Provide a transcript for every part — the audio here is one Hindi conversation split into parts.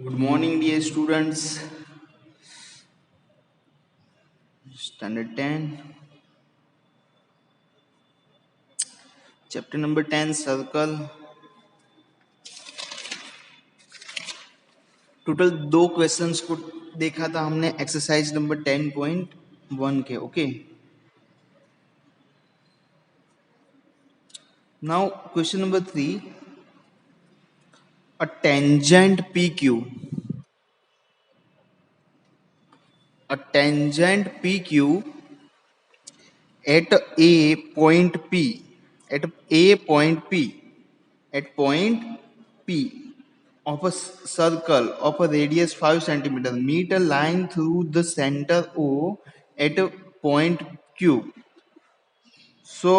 Good morning, dear students. Standard 10, chapter number 10, circle. Total दो क्वेश्चंस को देखा था हमने एक्सरसाइज नंबर 10.1 के. Okay, now question number 3. A tangent PQ. A tangent PQ at a point P. At a point P. At point P of a circle of a radius 5 centimeter meet a line through the center O at a point Q, so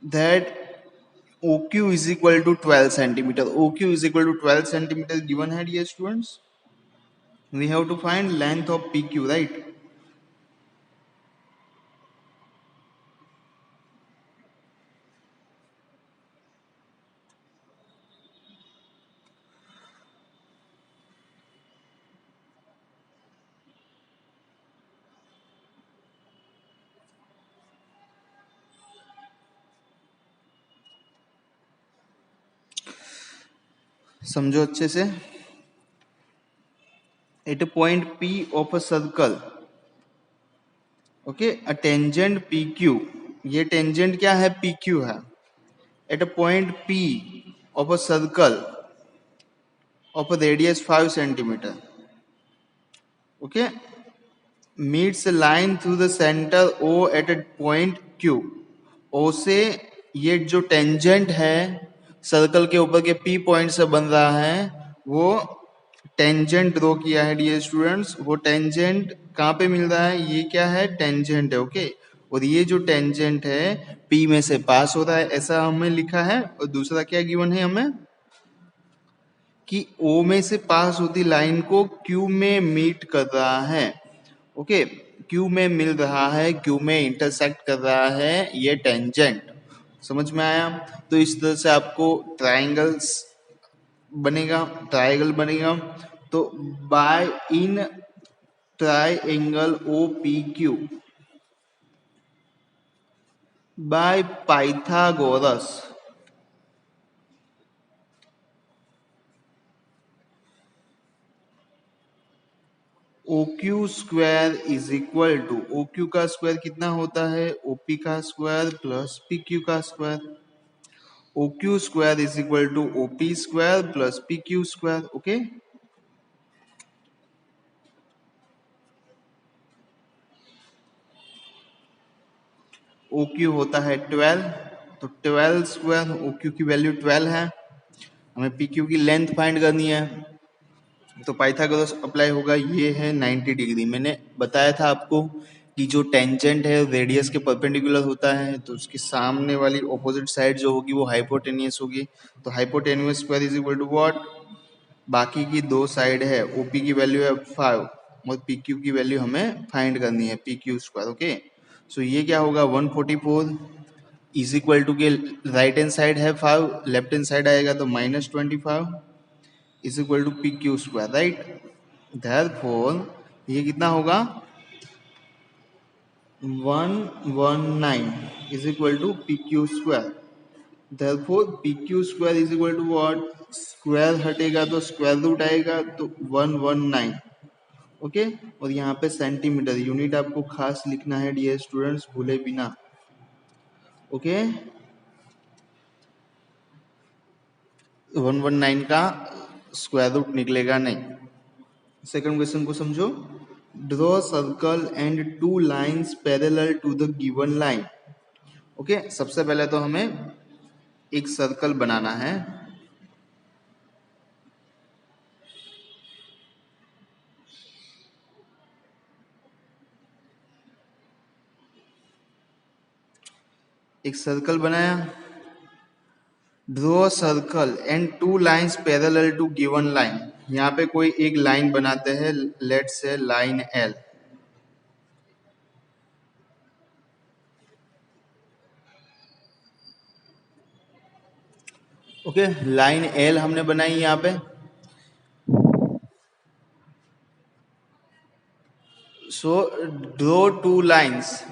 that OQ is equal to 12 centimeter. OQ is equal to 12 centimeter given है dear students. We have to find length of PQ, right? समझो अच्छे से. At a point P of a circle, okay, a tangent PQ. ये टेंजेंट क्या है? PQ है. At a point P of a circle of a radius 5 centimeter, okay, meets a line through the center O at a point Q. O से ये जो टेंजेंट है सर्कल के ऊपर के P पॉइंट से बन रहा है, वो टेंजेंट ड्रॉ किया है डियर स्टूडेंट्स. वो टेंजेंट कहाँ पे मिल रहा है? ये क्या है? टेंजेंट है. ओके, और ये जो टेंजेंट है P में से पास हो रहा है, ऐसा हमें लिखा है. और दूसरा क्या गिवन है हमें? कि O में से पास होती लाइन को Q में मीट कर रहा है. ओके, Q में मिल रहा है, Q में इंटरसेक्ट कर रहा है ये टेंजेंट. समझ में आया? तो इस तरह से आपको ट्राइंगल बनेगा. तो by in triangle OPQ by Pythagoras, OQ square is equal to, OQ का स्क्वायर कितना होता है? OP का स्क्वायर प्लस PQ का square. OQ square is equal to OP square plus PQ square. Okay, OQ होता है 12, तो 12 स्क्वायर, OQ की वैल्यू 12 है. हमें PQ की लेंथ फाइंड करनी है, तो पाइथागोरस अप्लाई होगा. ये है 90 डिग्री. मैंने बताया था आपको कि जो टेंजेंट है रेडियस के परपेंडिकुलर होता है, तो उसके सामने वाली ऑपोजिट साइड जो होगी वो हाइपोटेनियस होगी. तो hypotenuse square is equal to what? बाकी की दो साइड है, OP की वैल्यू है 5 और PQ की वैल्यू हमें फाइंड करनी है, PQ स्क्वायर. ओके, सो ये क्या होगा? 144 इज इक्वल टू के राइट हैंड साइड है 5, लेफ्ट हैंड साइड आएगा तो -25 is equal to PQ square, right? Therefore ये कितना होगा? 119 is equal to PQ square. Therefore PQ square is equal to what? Square हटेगा तो स्क्वायर रूट आएगा, तो 119. ओके, और यहाँ पे सेंटीमीटर यूनिट आपको खास लिखना है डियर स्टूडेंट्स, भूले बिना. ओके, 119 का स्क्वायर रूट निकलेगा नहीं. सेकंड क्वेश्चन को समझो. Draw circle and two lines parallel to the given line. Okay, सबसे पहले तो हमें एक सर्कल बनाना है. एक सर्कल बनाया. Draw circle and two lines parallel to given line. यहाँ पे कोई एक लाइन बनाते हैं, let's say line L. Okay, line L हमने बनाई यहाँ पे. So draw two lines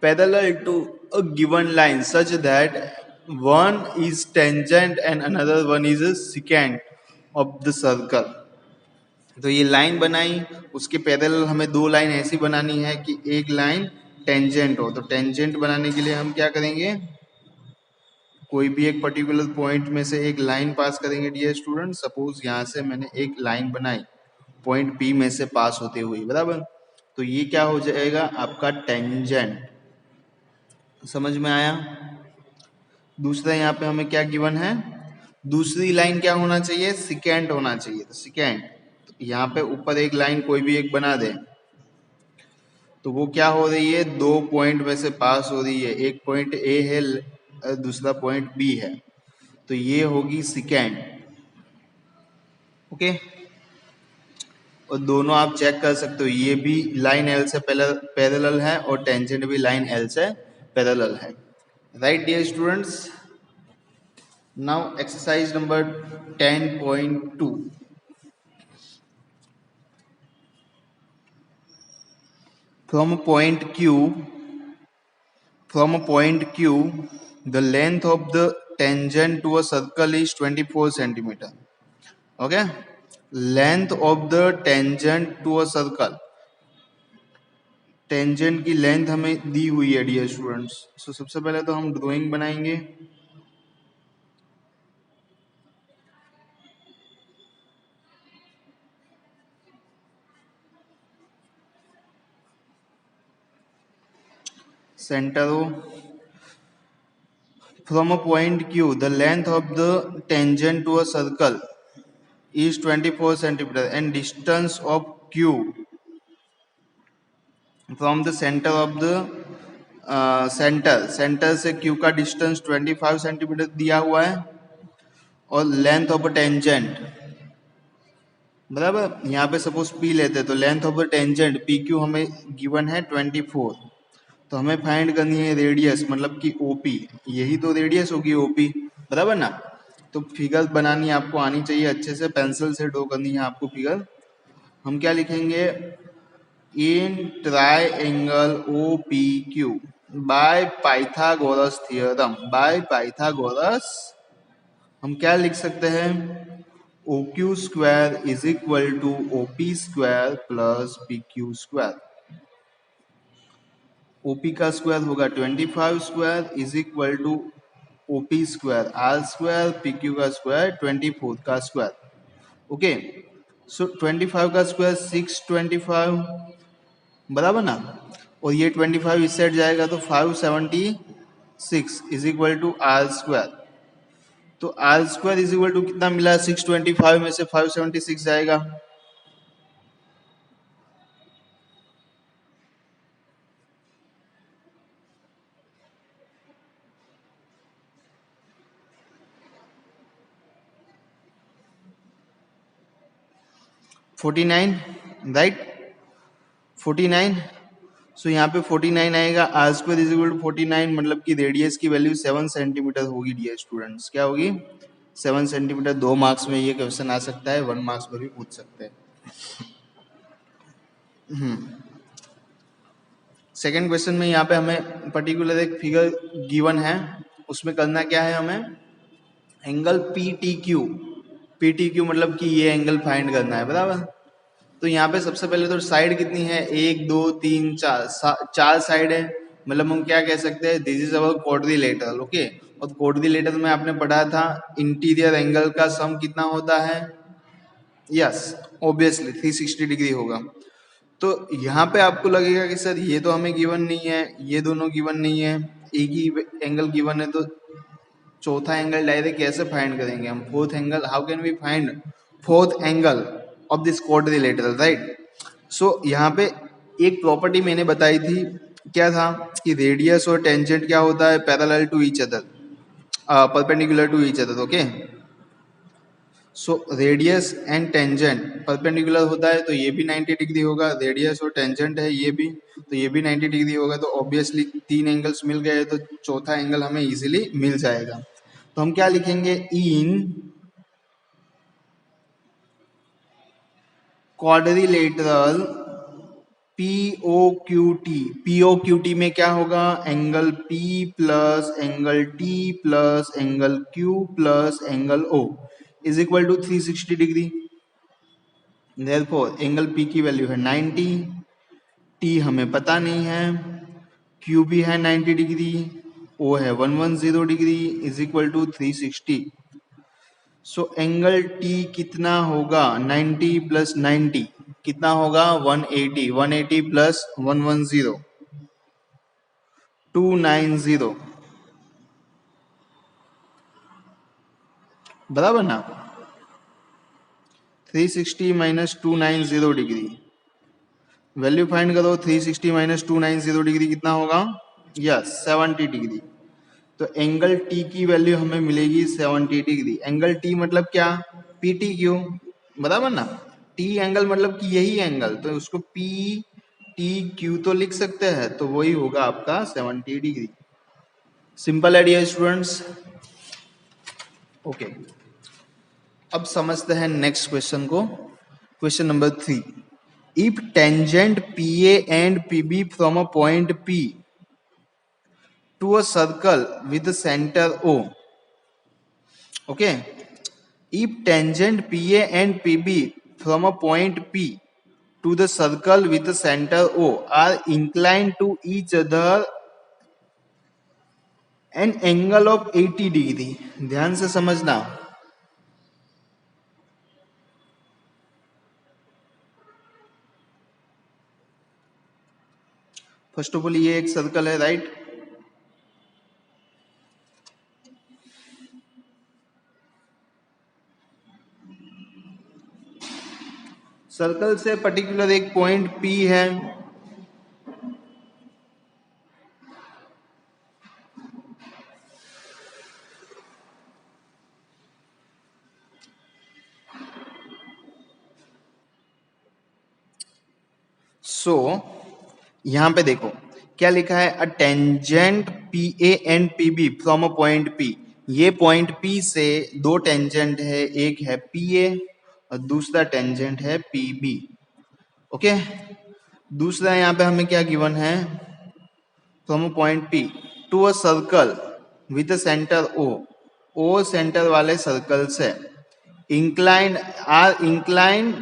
parallel to a given line such that one is tangent and another one is a secant of the circle. तो ये लाइन बनाई, उसके पैरेलल हमें दो लाइन ऐसी बनानी है कि एक लाइन टेंजेंट हो। तो टेंजेंट बनाने के लिए हम क्या करेंगे, कोई भी एक पर्टिकुलर पॉइंट में से एक लाइन पास करेंगे डियर स्टूडेंट। सपोज यहाँ से मैंने एक लाइन बनाई पॉइंट पी में से पास होते हुए, बराबर। तो ये क्या हो जाएगा आपका टेंजेंट। समझ में आया। दूसरा यहाँ पे हमें क्या गिवन है, दूसरी लाइन क्या होना चाहिए, सिकेंट होना चाहिए। तो सिकेंट, तो यहाँ पे ऊपर एक लाइन कोई भी एक बना दे, तो वो क्या हो रही है, दो पॉइंट में से पास हो रही है। एक पॉइंट ए है, दूसरा पॉइंट बी है, तो ये होगी सिकेंट। ओके, और दोनों आप चेक कर सकते हो, ये भी लाइन एल से पैरेलल है और टेंजेंट भी लाइन एल से पैरेलल है। Right dear students. Now exercise number 10.2। From a point Q, the length of the tangent to a circle is 24 centimeter. Okay, length of the tangent to a circle, tangent की लेंथ हमें दी हुई है डियर स्टूडेंट्स। सो सबसे पहले तो हम ड्राइंग बनाएंगे। सेंटर हो, from a point Q the length of the tangent to a circle is 24 centimeter and distance of Q from the centre of the centre से Q का डिस्टेंस 25 सेंटीमीटर दिया हुआ है और लेंथ ऑफ टेंजेंट, बराबर। यहाँ पे सपोज P लेते हैं तो लेंथ ऑफ टेंजेंट PQ हमें गिवन है 24। तो हमें फाइंड करनी है रेडियस, मतलब कि OP, यही तो रेडियस होगी OP, बराबर ना। तो फिगर बनानी आपको आनी चाहिए अच्छे से, पेंसिल से ड्रॉ करनी है आपको फिगर। हम क्या लिखेंगे, in triangle OPQ by Pythagoras theorem, by Pythagoras हम क्या लिख सकते हैं, OQ square is equal to OP square plus PQ square. OP का स्क्वायर होगा 25 square is equal to OP square R square, PQ का स्क्वायर 24 का स्क्वायर। ओके, सो 25 का स्क्वायर 625, बराबर ना। और ये 25 इस साइड जाएगा तो 576 is equal to R square. तो R square is equal to कितना मिला, 625 में से 576 जाएगा, $49, राइट, 49। सो यहाँ पे 49 आएगा, R square is equal to 49, मतलब कि रेडियस की वैल्यू 7 सेंटीमीटर होगी डियर स्टूडेंट्स। क्या होगी, 7 सेंटीमीटर। 2 मार्क्स में ये क्वेश्चन आ सकता है, 1 मार्क्स में भी पूछ सकते हैं। सेकेंड क्वेश्चन में यहाँ पे हमें पर्टिकुलर एक फिगर गिवन है, उसमें करना क्या है, हमें एंगल PTQ मतलब कि ये एंगल फाइंड करना है, बराबर। तो यहाँ पे सबसे पहले तो साइड कितनी है, 1 2 3 4, 4 साइड है, मतलब हम क्या कह सकते हैं, this is our quadrilateral. Okay, और क्वाड्रिलेटरल में आपने पढ़ा था इंटीरियर एंगल का सम कितना होता है, यस ऑब्वियसली 360 डिग्री होगा। तो यहाँ पे आपको लगेगा कि सर ये तो हमें गिवन नहीं है, ये दोनों गिवन नहीं है, एक ही एंगल गिवन है, तो चौथा एंगल डायरेक्ट कैसे फाइंड करेंगे हम, fourth angle, how can we find fourth angle of this quadrilateral, right. So यहाँ पे एक प्रॉपर्टी मैंने बताई थी, क्या था कि रेडियस और टेंजेंट क्या होता है, parallel to each other, perpendicular to each other. Okay, so radius and tangent perpendicular होता है तो ये भी 90 डिग्री होगा, रेडियस और टेंजेंट है ये भी, तो ये भी 90 डिग्री होगा। तो ऑब्वियसली 3 एंगल्स मिल गए तो चौथा एंगल हमें इजीली मिल जाएगा। तो हम क्या लिखेंगे, इन क्वाड्रिलेटरल POQT, POQT में क्या होगा, angle P plus angle T plus angle Q plus angle O is equal to 360 degree. Therefore angle P की वैल्यू है 90, T हमें पता नहीं है, Q भी है 90 डिग्री, O है 110 degree is equal to 360। So angle T कितना होगा, 90 प्लस 90 कितना होगा, 180, 180 प्लस 110 290, बराबर ना। 360 माइनस 290 डिग्री, वैल्यू फाइंड करो। 360 माइनस 290 डिग्री कितना होगा, यस 70 डिग्री। तो एंगल T की वैल्यू हमें मिलेगी 70 डिग्री। एंगल T मतलब क्या, PTQ, बराबर ना। T एंगल मतलब कि यही एंगल, तो उसको PTQ तो लिख सकते हैं, तो वही होगा आपका 70 डिग्री। सिंपल है डियर स्टूडेंट्स। ओके, अब समझते हैं नेक्स्ट क्वेश्चन को। Question number 3, if tangent PA and PB from a point P to a circle with the center O. Okay, if tangent PA and PB from a point P to the circle with the center O are inclined to each other an angle of 80 degree. ध्यान से समझना। फर्स्ट ऑफ ऑल ये एक सर्कल है, राइट। सर्कल से पर्टिकुलर एक पॉइंट P है, सो यहां पे देखो क्या लिखा है, a tangent PA and PB from a point P। ये पॉइंट P से दो टेंजेंट है, एक है PA और दूसरा टेंजेंट है PB। ओके, दूसरा यहाँ पे हमें क्या गिवन है, from a point P to a circle with centre O centre वाले सर्कल से inclined are inclined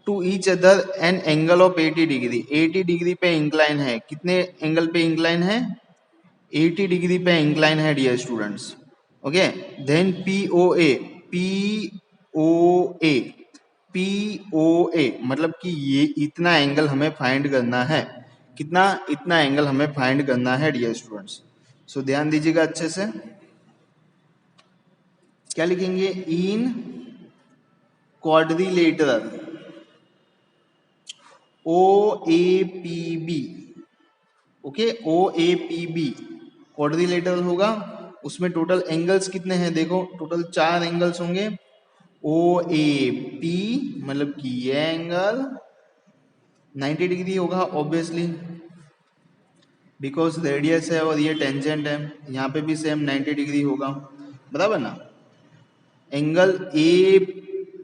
to each other an angle of 80 degree. 80 degree पे इंक्लाइन है, कितने एंगल पे इंक्लाइन है, 80 डिग्री पे इंक्लाइन है dear students. Okay, then POA, POA, POA मतलब कि ये इतना एंगल हमें फाइंड करना है, कितना, इतना एंगल हमें फाइंड करना है डियर स्टूडेंट्स। सो ध्यान दीजिएगा अच्छे से, क्या लिखेंगे, इन quadrilateral OAPB। Okay, OAPB quadrilateral होगा, उसमें टोटल एंगल्स कितने हैं, देखो टोटल 4 एंगल्स होंगे। OAP मतलब कि ये एंगल 90 डिग्री होगा ऑब्वियसली, बिकॉज रेडियस है और ये टेंजेंट है। यहाँ पे भी सेम 90 डिग्री होगा, बराबर ना। Angle APB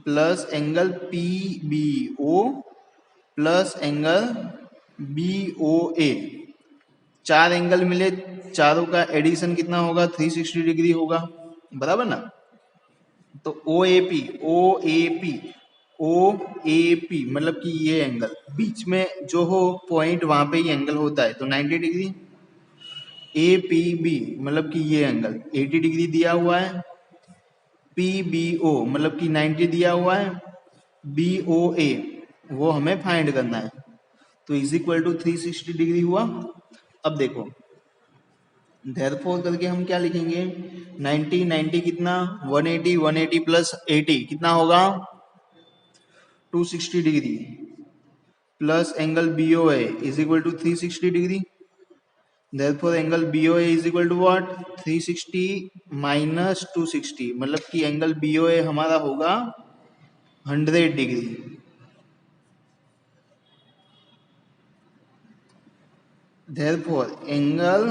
plus angle PBO plus angle BOA, 4 angle मिले, चारों का एडिशन कितना होगा, 360 डिग्री होगा, बराबर ना। तो OAP मतलब कि ये एंगल बीच में जो हो पॉइंट, वहां पे ही एंगल होता है, तो 90 डिग्री। APB मतलब कि ये एंगल 80 डिग्री दिया हुआ है। PBO मतलब कि 90 दिया हुआ है। BOA वो हमें फाइंड करना है, तो इज इक्वल टू 360 डिग्री हुआ। अब देखो देयरफॉर करके हम क्या लिखेंगे, 90 90 कितना, 180, 180 प्लस 80 कितना होगा, 260 degree plus angle BOA is equal to 360 degree. Therefore angle BOA is equal to what, 360 minus 260 मतलब कि एंगल BOA हमारा होगा 100 डिग्री। देयरफॉर एंगल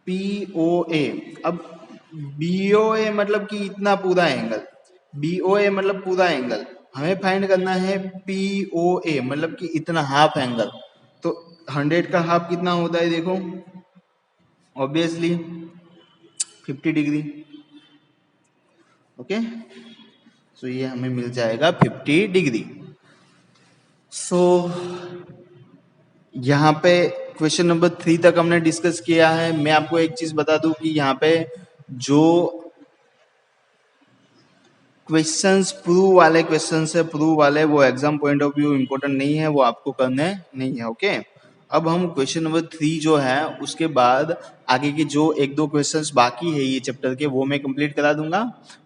POA, अब BOA मतलब कि इतना पूरा एंगल, BOA मतलब पूरा एंगल, हमें फाइंड करना है POA, मतलब कि इतना हाफ एंगल। तो 100 का हाफ कितना होता है, देखो ऑब्वियसली 50 डिग्री। ओके, सो ये हमें मिल जाएगा 50 डिग्री। सो यहाँ पे क्वेश्चन नंबर 3 तक हमने डिस्कस किया है। मैं आपको एक चीज बता दूं कि यहाँ पे जो क्वेश्चंस प्रूव वाले क्वेश्चंस है, प्रूव वाले, वो exam point of view important नहीं है, वो आपको करने नहीं है। ओके, अब हम क्वेश्चन नंबर 3 जो है उसके बाद आगे के जो एक दो क्वेश्चंस बाकी है ये चैप्टर के, वो मैं कंप्लीट करा दूंगा।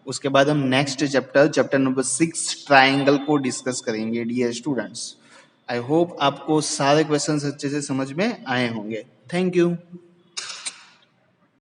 उसके बाद हम नेक्स्ट चैप्टर नंबर 6 ट्राइंगल को डिस्कस करेंगे डियर स्टूडेंट्स। आई होप आपको सारे क्वेश्चंस अच्छे से समझ में आए होंगे। Thank you.